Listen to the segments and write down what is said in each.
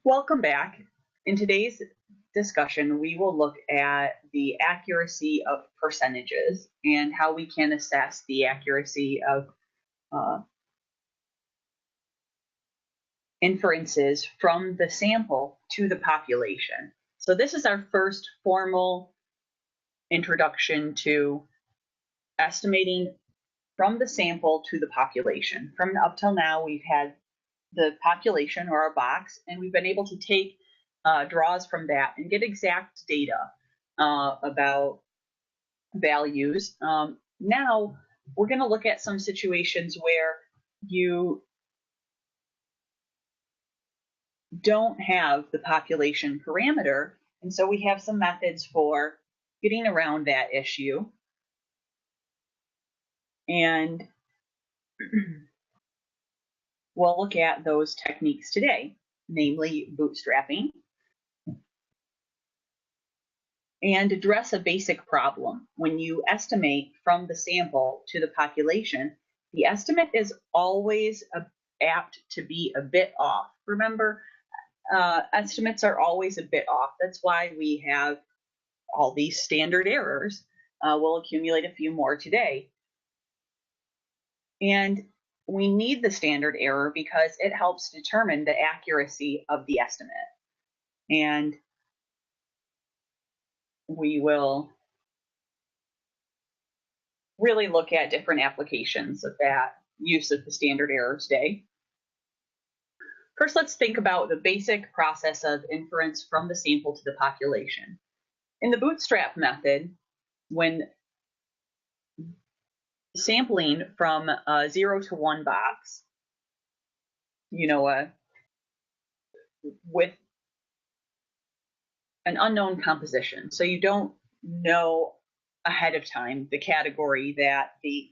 Welcome back. In today's discussion, we will look at the accuracy of percentages and how we can assess the accuracy of uh, inferences from the sample to the population. So this is our first formal introduction to estimating from the sample to the population. From up till now, we've had the population or our box, and we've been able to take draws from that and get exact data about values. Now we're going to look at some situations where you don't have the population parameter, and so we have some methods for getting around that issue. And we'll look at those techniques today, namely bootstrapping, and address a basic problem. When you estimate from the sample to the population, the estimate is always apt to be a bit off. Remember, estimates are always a bit off. That's why we have all these standard errors. We'll accumulate a few more today. And we need the standard error because it helps determine the accuracy of the estimate. And we will really look at different applications of that use of the standard error today. First, let's think about the basic process of inference from the sample to the population. In the bootstrap method, when sampling from a 0 to 1 box, with an unknown composition, so you don't know ahead of time the category that the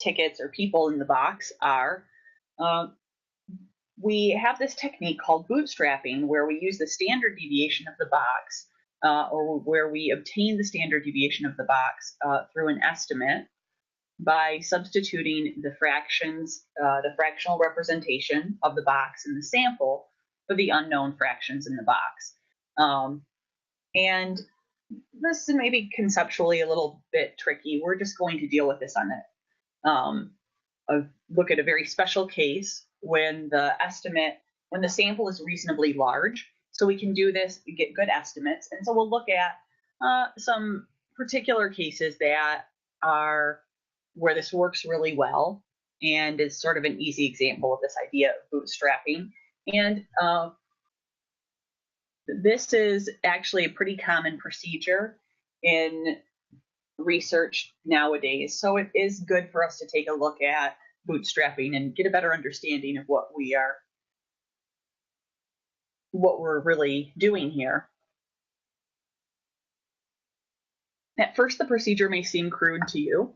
tickets or people in the box are, we have this technique called bootstrapping, where we use the standard deviation of the box, or where we obtain the standard deviation of the box through an estimate by substituting the fractions, the fractional representation of the box in the sample for the unknown fractions in the box. And this is maybe conceptually a little bit tricky. We're just going to deal with this on it. Look at a very special case when the sample is reasonably large. So we can do this, get good estimates. And so we'll look at some particular cases that are where this works really well and is sort of an easy example of this idea of bootstrapping. And this is actually a pretty common procedure in research nowadays. So it is good for us to take a look at bootstrapping and get a better understanding of what we're really doing here. At first, the procedure may seem crude to you,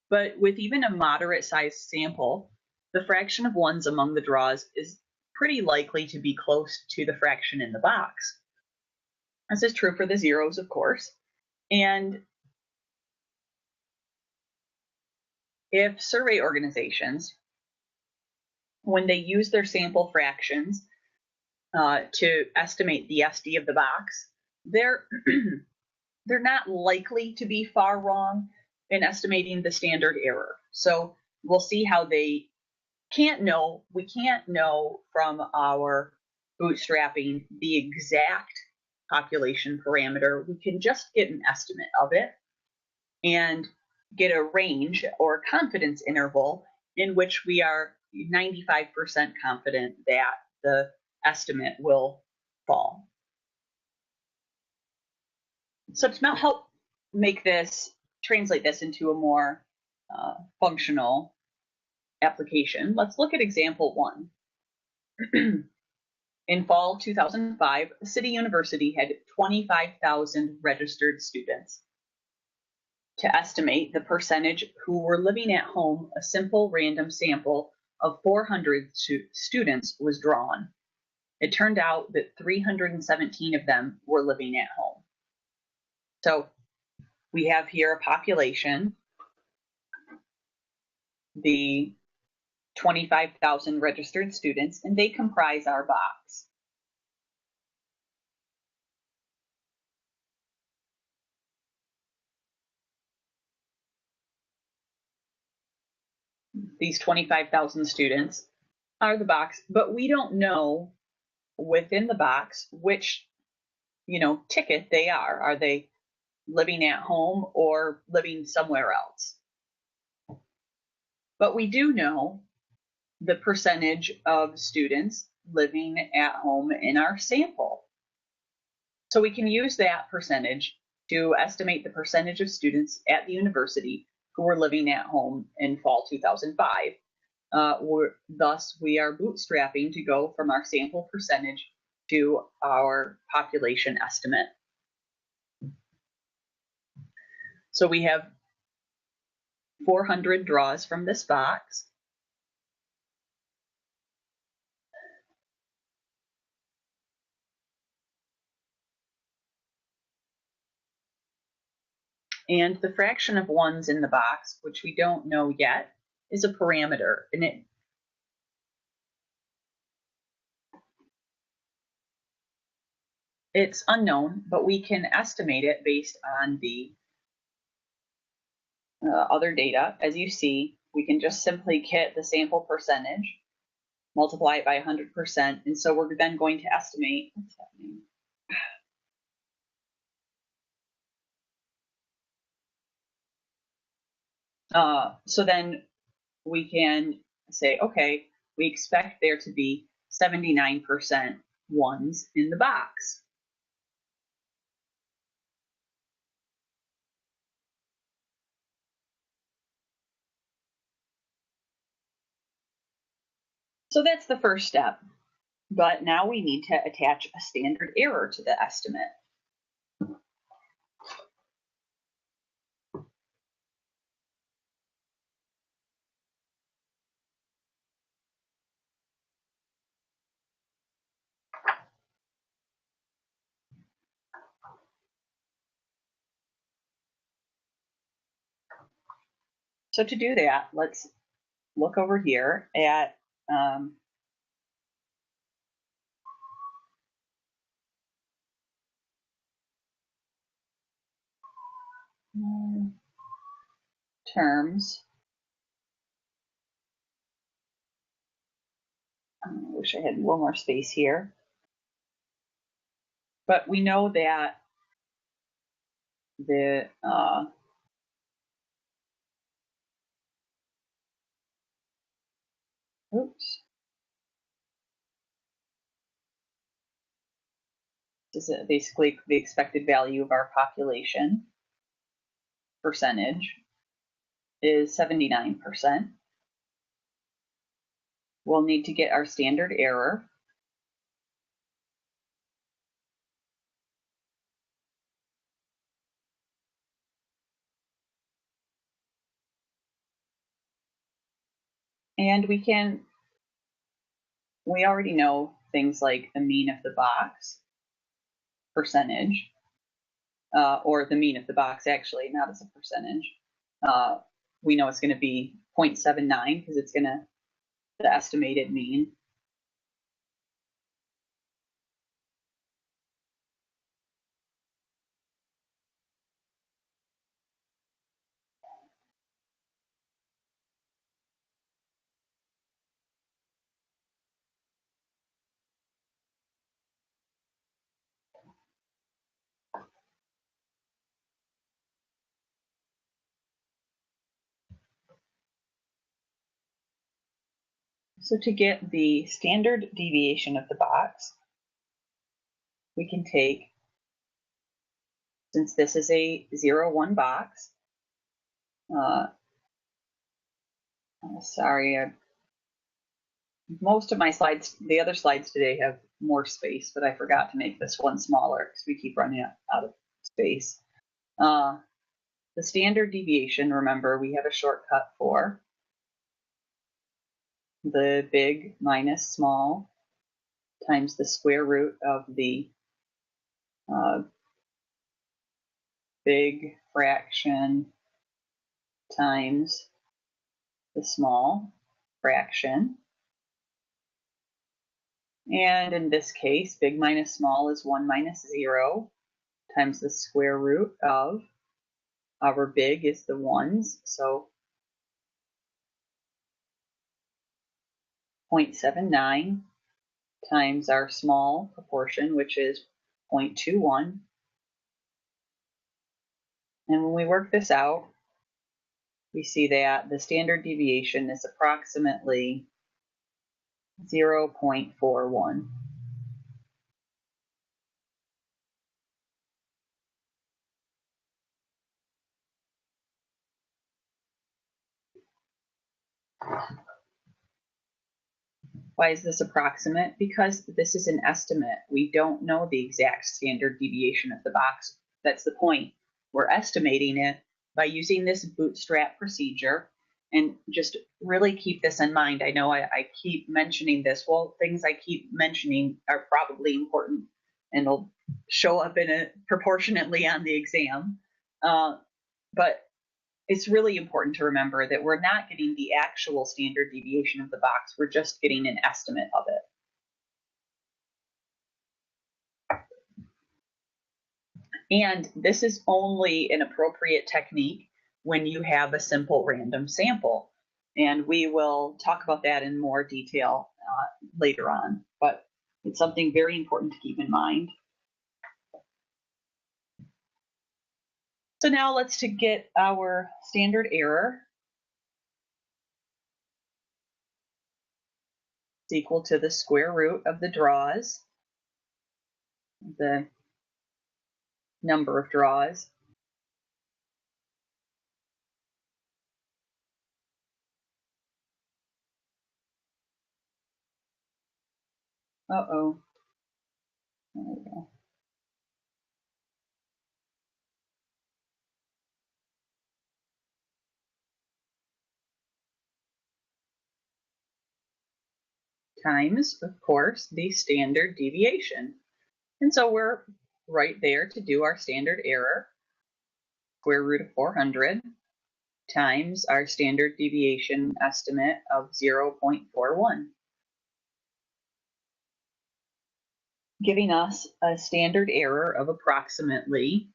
but with even a moderate sized sample, the fraction of ones among the draws is pretty likely to be close to the fraction in the box. This is true for the zeros, of course. And if survey organizations, when they use their sample fractions to estimate the SD of the box, they're not likely to be far wrong in estimating the standard error. So we'll see how we can't know from our bootstrapping the exact population parameter. We can just get an estimate of it and get a range or confidence interval in which we are 95% confident that the estimate will fall. So to help translate this into a more functional application, let's look at example 1. In fall 2005, City University had 25,000 registered students. To estimate the percentage who were living at home, a simple random sample of 400 students was drawn. It turned out that 317 of them were living at home. So we have here a population. The 25,000 registered students, and they comprise our box. These 25,000 students are the box, but we don't know within the box which, ticket they are. Are they living at home or living somewhere else? But we do know the percentage of students living at home in our sample. So we can use that percentage to estimate the percentage of students at the university who were living at home in fall 2005. Thus, we are bootstrapping to go from our sample percentage to our population estimate. So we have 400 draws from this box. And the fraction of ones in the box, which we don't know yet, is a parameter. And it's unknown, but we can estimate it based on the other data. As you see, we can just simply get the sample percentage, multiply it by 100%. And so we're then going to estimate what's happening. So then we can say, okay, we expect there to be 79% ones in the box. So that's the first step. But now we need to attach a standard error to the estimate. So to do that, let's look over here at terms. I wish I had a little more space here. But we know that the this is basically the expected value of our population percentage is 79%. We'll need to get our standard error. And we already know things like the mean of the box percentage, or the mean of the box actually, not as a percentage. We know it's going to be 0.79 because it's going to the estimated mean. So to get the standard deviation of the box, we can take, since this is a 0-1 box, most of my slides, the other slides today have more space, but I forgot to make this one smaller because we keep running out of space. The standard deviation, remember, we have a shortcut for the big minus small times the square root of the big fraction times the small. fraction. And in this case, big minus small is 1 minus 0 times the square root of our big is the 1s, so 0.79 times our small proportion, which is 0.21. And when we work this out, we see that the standard deviation is approximately 0.41. Why is this approximate? Because this is an estimate. We don't know the exact standard deviation of the box. That's the point. We're estimating it by using this bootstrap procedure. And just really keep this in mind. I know I keep mentioning this. Well, things I keep mentioning are probably important and will show up in it proportionately on the exam. But it's really important to remember that we're not getting the actual standard deviation of the box. We're just getting an estimate of it. And this is only an appropriate technique when you have a simple random sample. And we will talk about that in more detail later on, but it's something very important to keep in mind. So now let's get our standard error. It's equal to the square root of the draws, the number of draws. Uh-oh. There we go. Times, of course, the standard deviation. And so we're right there to do our standard error, square root of 400 times our standard deviation estimate of 0.41, giving us a standard error of approximately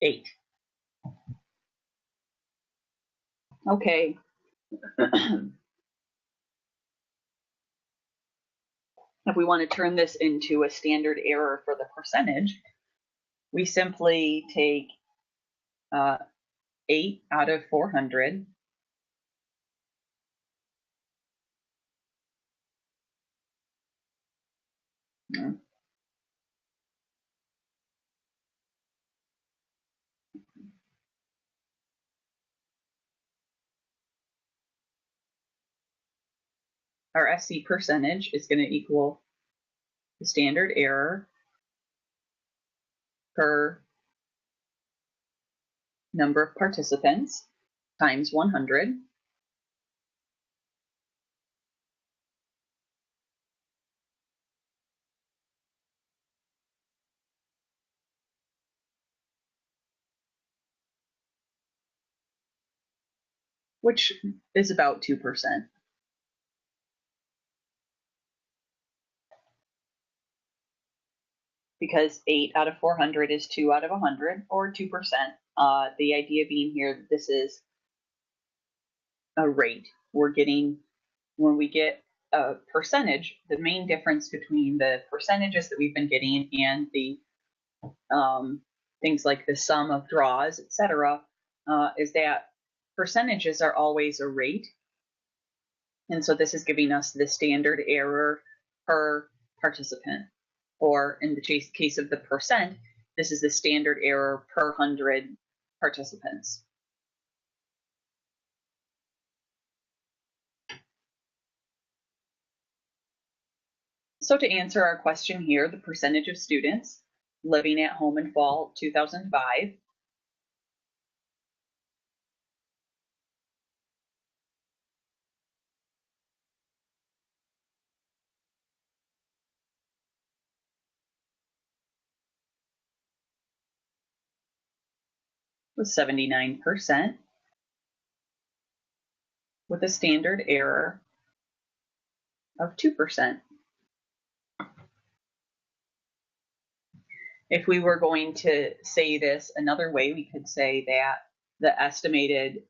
8. Okay. If we want to turn this into a standard error for the percentage, we simply take 8 out of 400 our SC percentage is going to equal the standard error per number of participants times 100. Which is about 2%. Because 8 out of 400 is 2 out of 100, or 2%. The idea being here, this is a rate. We're getting, when we get a percentage, the main difference between the percentages that we've been getting and the things like the sum of draws, etc., is that percentages are always a rate. And so this is giving us the standard error per participant. Or in the case of the percent, this is the standard error per 100 participants. So to answer our question here, the percentage of students living at home in fall 2005, was 79% with a standard error of 2%. If we were going to say this another way, we could say that the estimated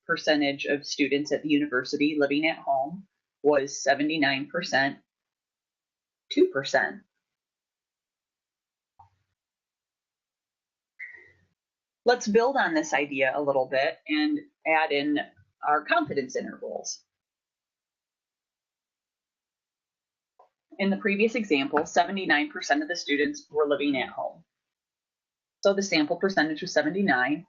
percentage of students at the university living at home was 79%, 2%. Let's build on this idea a little bit and add in our confidence intervals. In the previous example, 79% of the students were living at home. So the sample percentage was 79,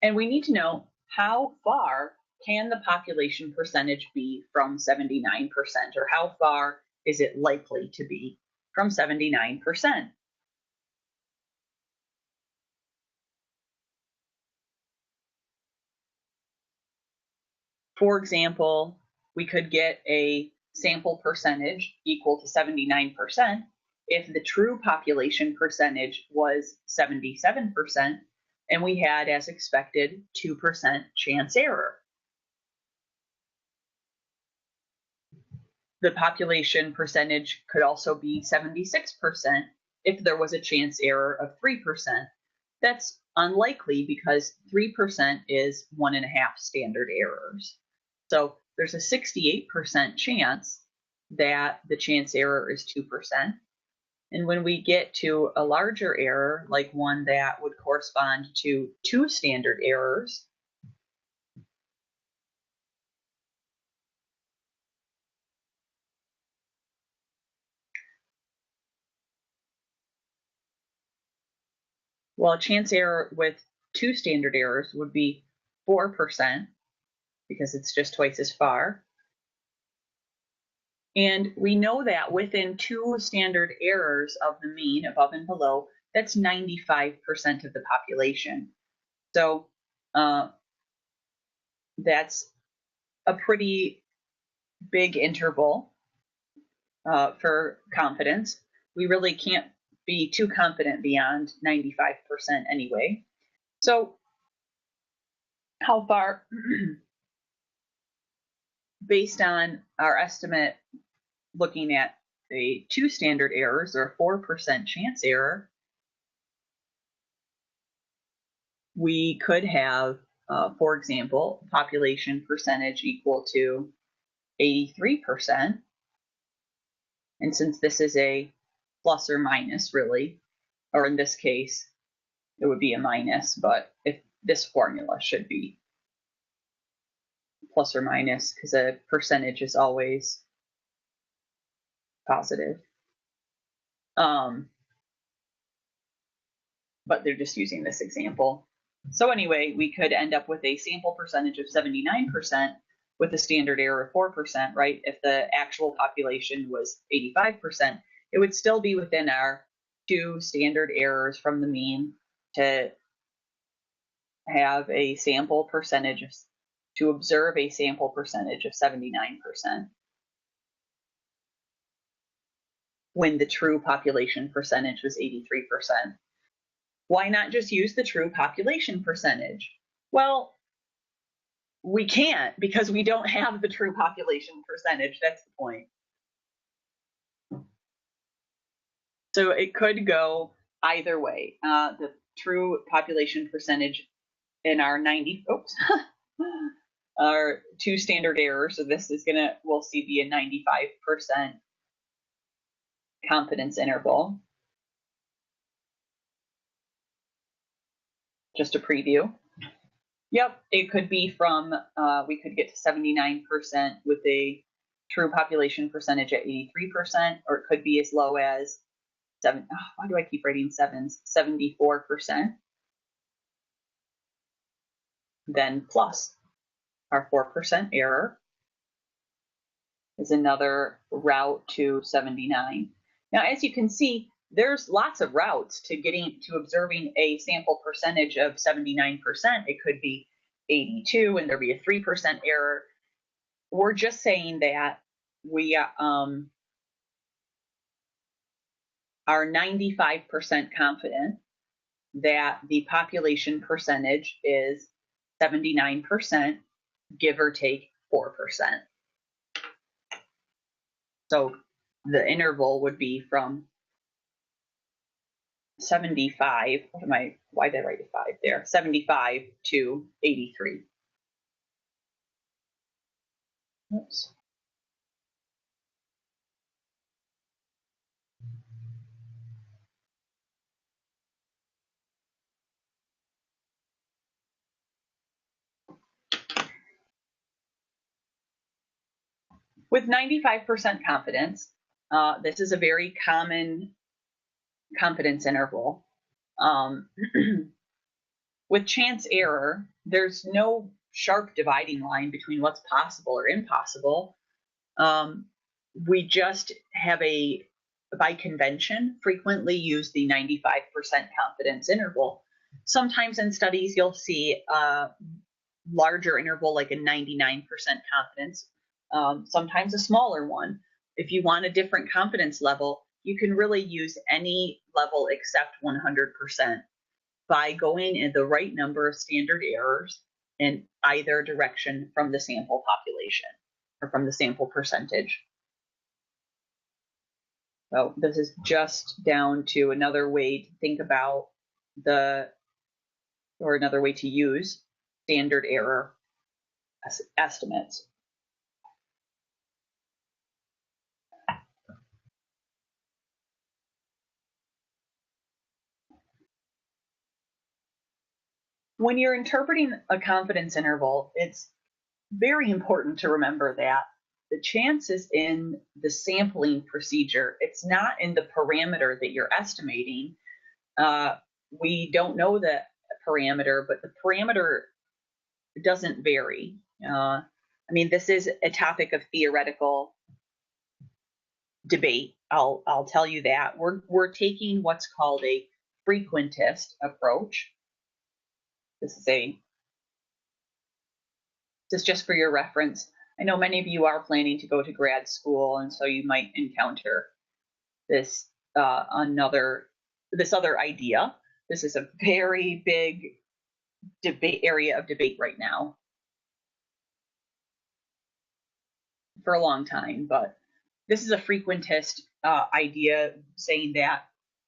and we need to know how far can the population percentage be from 79%, or how far is it likely to be from 79%? For example, we could get a sample percentage equal to 79% if the true population percentage was 77% and we had, as expected, 2% chance error. The population percentage could also be 76% if there was a chance error of 3%. That's unlikely because 3% is 1.5 standard errors. So there's a 68% chance that the chance error is 2%. And when we get to a larger error, like one that would correspond to 2 standard errors, well, a chance error with 2 standard errors would be 4% because it's just twice as far. And we know that within 2 standard errors of the mean, above and below, that's 95% of the population. So that's a pretty big interval for confidence. We really can't be too confident beyond 95% anyway. So how far, based on our estimate looking at a 2 standard errors or a 4% chance error, we could have, for example, population percentage equal to 83%. And since this is a plus or minus, really, or in this case, it would be a minus, but if this formula should be plus or minus because a percentage is always positive. But they're just using this example. So anyway, we could end up with a sample percentage of 79% with a standard error of 4%, right? If the actual population was 85%, it would still be within our 2 standard errors from the mean to have a sample percentage, to observe a sample percentage of 79% when the true population percentage was 83%. Why not just use the true population percentage? Well, we can't because we don't have the true population percentage. That's the point. So it could go either way. The true population percentage in our our 2 standard errors. So this is we'll see be a 95% confidence interval. Just a preview. Yep, it could be from, we could get to 79% with a true population percentage at 83%, or it could be as low as why do I keep writing sevens? 74%. Then plus our 4% error is another route to 79. Now, as you can see, there's lots of routes to getting to observing a sample percentage of 79%. It could be 82 and there'd be a 3% error. We're just saying that we are 95% confident that the population percentage is 79%, give or take 4%. So the interval would be from 75, why did I write a 5 there? 75 to 83. Oops. With 95% confidence, this is a very common confidence interval. With chance error, there's no sharp dividing line between what's possible or impossible. We just have by convention, frequently use the 95% confidence interval. Sometimes in studies, you'll see a larger interval, like a 99% confidence, sometimes a smaller one. If you want a different confidence level, you can really use any level except 100% by going in the right number of standard errors in either direction from the sample population or from the sample percentage. So this is just down to another way to think about or another way to use standard error estimates. When you're interpreting a confidence interval, it's very important to remember that the chance is in the sampling procedure. It's not in the parameter that you're estimating. We don't know the parameter, but the parameter doesn't vary. This is a topic of theoretical debate. I'll tell you that. We're taking what's called a frequentist approach. This is just for your reference. I know many of you are planning to go to grad school, and so you might encounter this other idea. This is a very big area of debate right now for a long time, but this is a frequentist idea saying that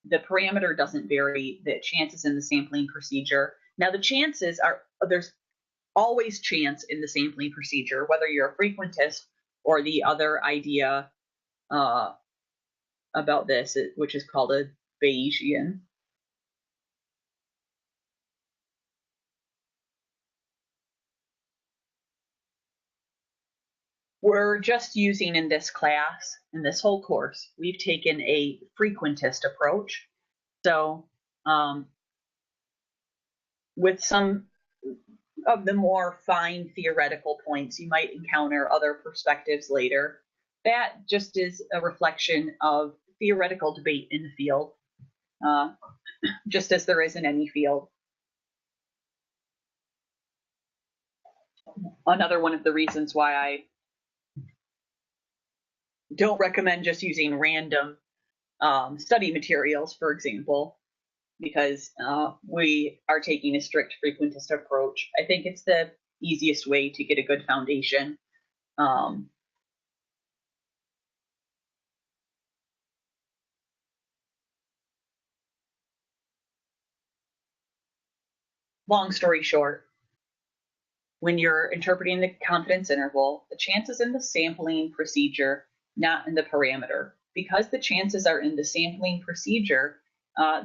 the parameter doesn't vary, that chances in the sampling procedure. Now the chances there's always chance in the sampling procedure, whether you're a frequentist or the other idea about this, which is called a Bayesian. We're just using in this class, in this whole course, we've taken a frequentist approach. So with some of the more fine theoretical points, you might encounter other perspectives later. That just is a reflection of theoretical debate in the field, just as there is in any field. Another one of the reasons why I don't recommend just using random study materials, for example, because we are taking a strict frequentist approach. I think it's the easiest way to get a good foundation. Long story short, when you're interpreting the confidence interval, the chances in the sampling procedure, not in the parameter. Because the chances are in the sampling procedure,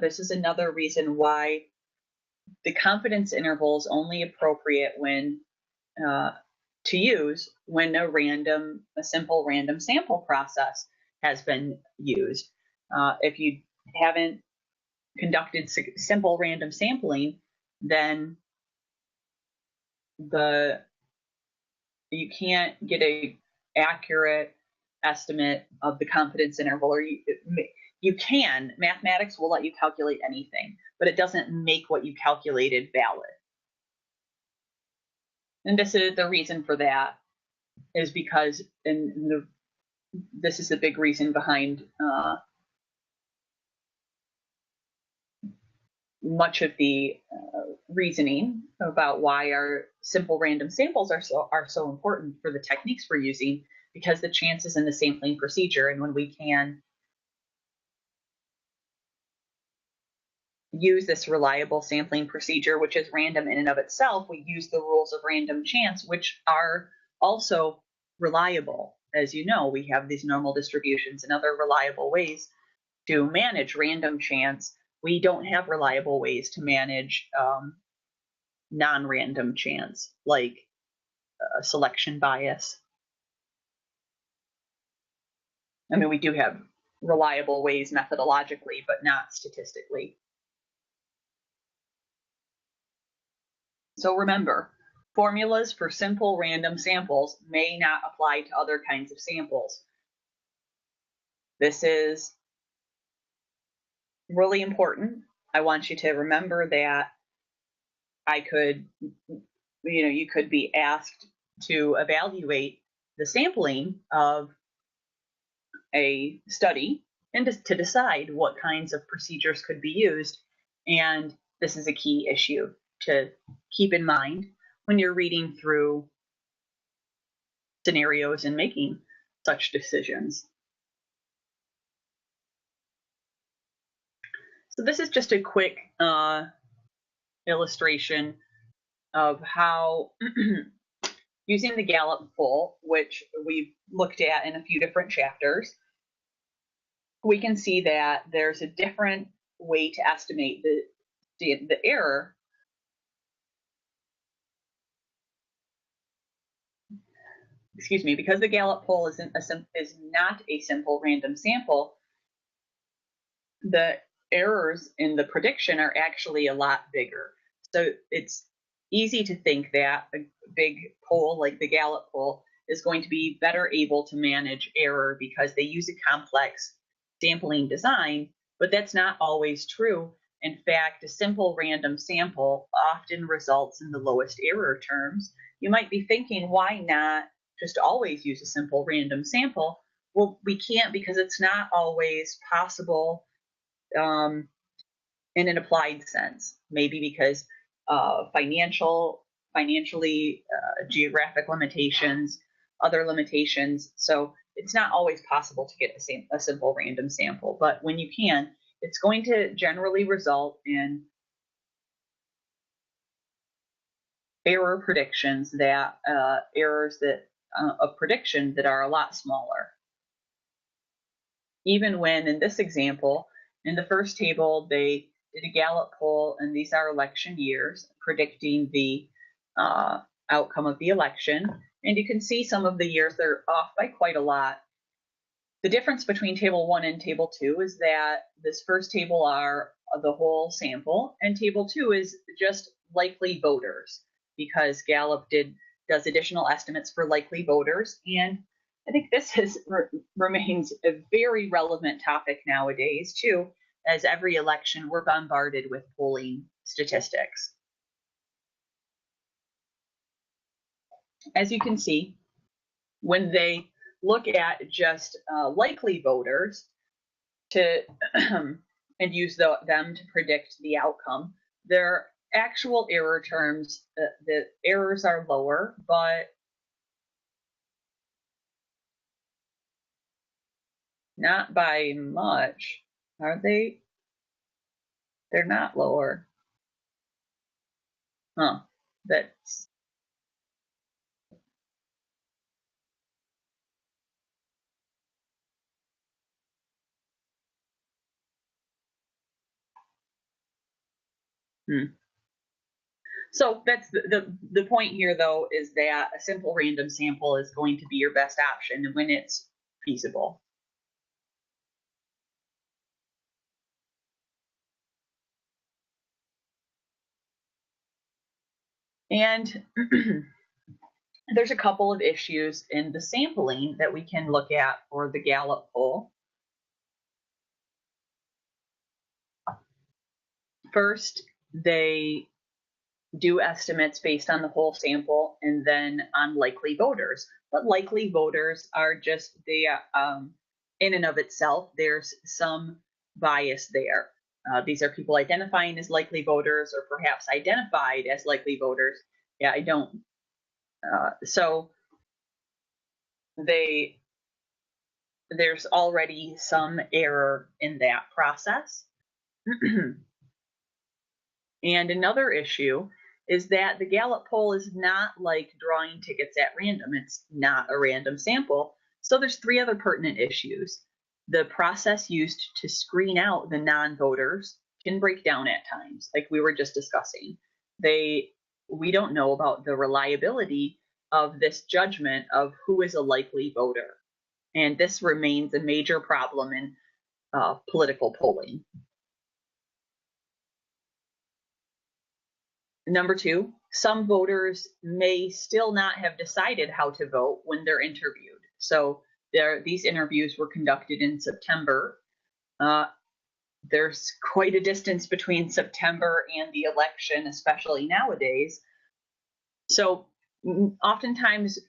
this is another reason why the confidence interval is only appropriate when to use when a simple random sample process has been used. If you haven't conducted simple random sampling, then you can't get a accurate estimate of the confidence interval, or you can. Mathematics will let you calculate anything, but it doesn't make what you calculated valid. And this is the reason for that is because, this is the big reason behind much of the reasoning about why our simple random samples are so important for the techniques we're using, because the chances in the sampling procedure, and when we can use this reliable sampling procedure, which is random in and of itself, we use the rules of random chance, which are also reliable. As you know, we have these normal distributions and other reliable ways to manage random chance. We don't have reliable ways to manage non-random chance, like selection bias. I mean, we do have reliable ways methodologically, but not statistically. So remember, formulas for simple random samples may not apply to other kinds of samples. This is really important. I want you to remember that you could be asked to evaluate the sampling of a study and to decide what kinds of procedures could be used. And this is a key issue to keep in mind when you're reading through scenarios and making such decisions. So this is just a quick illustration of how using the Gallup poll, which we've looked at in a few different chapters, we can see that there's a different way to estimate the error. Excuse me, because the Gallup poll is not a simple random sample, the errors in the prediction are actually a lot bigger. So it's easy to think that a big poll like the Gallup poll is going to be better able to manage error because they use a complex sampling design, but that's not always true. In fact, a simple random sample often results in the lowest error terms. You might be thinking, why not just always use a simple random sample? Well, we can't, because it's not always possible in an applied sense. Maybe because financially, geographic limitations, other limitations. So it's not always possible to get a simple random sample. But when you can, it's going to generally result in error predictions errors of prediction that are a lot smaller. Even when, in this example, in the first table, they did a Gallup poll, and these are election years, predicting the outcome of the election. And you can see some of the years they're off by quite a lot. The difference between table 1 and table 2 is that this first table are the whole sample, and table 2 is just likely voters, because Gallup does additional estimates for likely voters. And I think this remains a very relevant topic nowadays, too, as every election we're bombarded with polling statistics. As you can see, when they look at just likely voters and use them to predict the outcome, their actual error terms, the errors are lower, but not by much. Are they? They're not lower. Huh. That's So that's the point here, though, is that a simple random sample is going to be your best option when it's feasible. And there's a couple of issues in the sampling that we can look at for the Gallup poll. First, they do estimates based on the whole sample and then on likely voters. But likely voters are just in and of itself, there's some bias there. These are people identifying as likely voters or perhaps identified as likely voters. Yeah, I don't. So there's already some error in that process. And another issue is that the Gallup poll is not like drawing tickets at random. It's not a random sample. So there's 3 other pertinent issues. The process used to screen out the non-voters can break down at times, like we were just discussing. We don't know about the reliability of this judgment of who is a likely voter. And this remains a major problem in political polling. Number 2, some voters may still not have decided how to vote when they're interviewed. So these interviews were conducted in September. There's quite a distance between September and the election, especially nowadays. So oftentimes,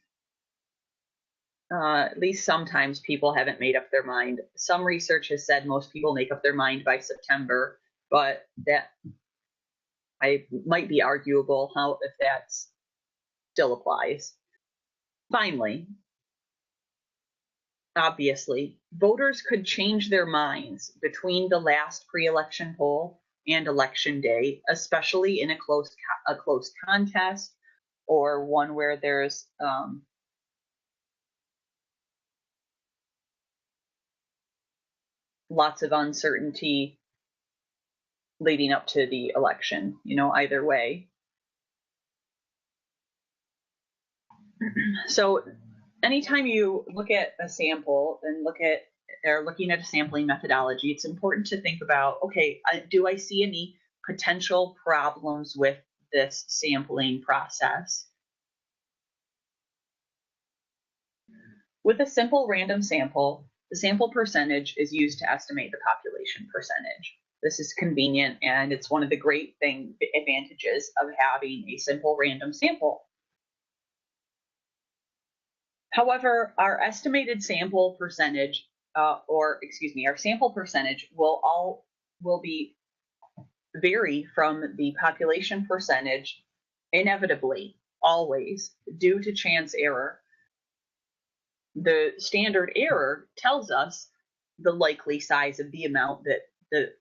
at least sometimes, people haven't made up their mind. Some research has said most people make up their mind by September, but that might be arguable if that still applies. Finally, obviously, voters could change their minds between the last pre-election poll and election day, especially in a close contest or one where there's lots of uncertainty leading up to the election, either way. So anytime you look at a sample and looking at a sampling methodology, it's important to think about, okay, do I see any potential problems with this sampling process? With a simple random sample, the sample percentage is used to estimate the population percentage. This is convenient, and it's one of the great advantages of having a simple random sample. However, our estimated sample percentage, our sample percentage will vary from the population percentage inevitably, always, due to chance error. The standard error tells us the likely size of the amount that the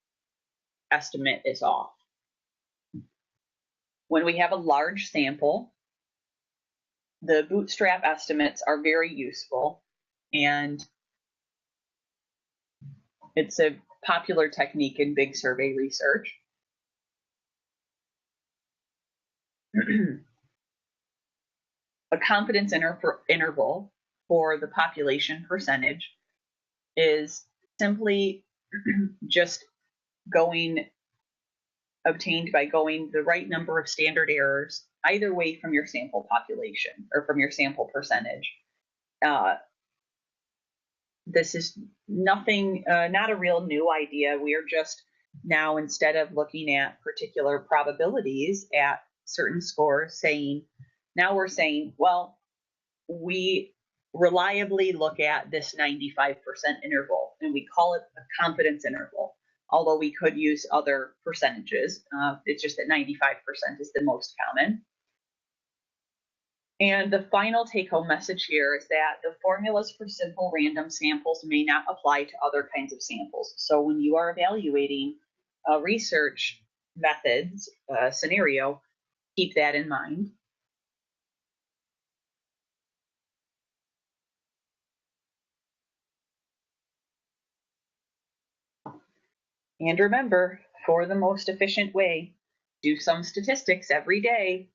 estimate is off. When we have a large sample, the bootstrap estimates are very useful, and it's a popular technique in big survey research. A confidence interval for the population percentage is simply just obtained by going the right number of standard errors either way from your sample population or from your sample percentage. This is nothing, not a real new idea. We are just now, instead of looking at particular probabilities at certain scores, now we're saying, well, we reliably look at this 95% interval, and we call it a confidence interval, although we could use other percentages. It's just that 95% is the most common. And the final take-home message here is that the formulas for simple random samples may not apply to other kinds of samples. So when you are evaluating a research methods scenario, keep that in mind. And remember, for the most efficient way, do some statistics every day.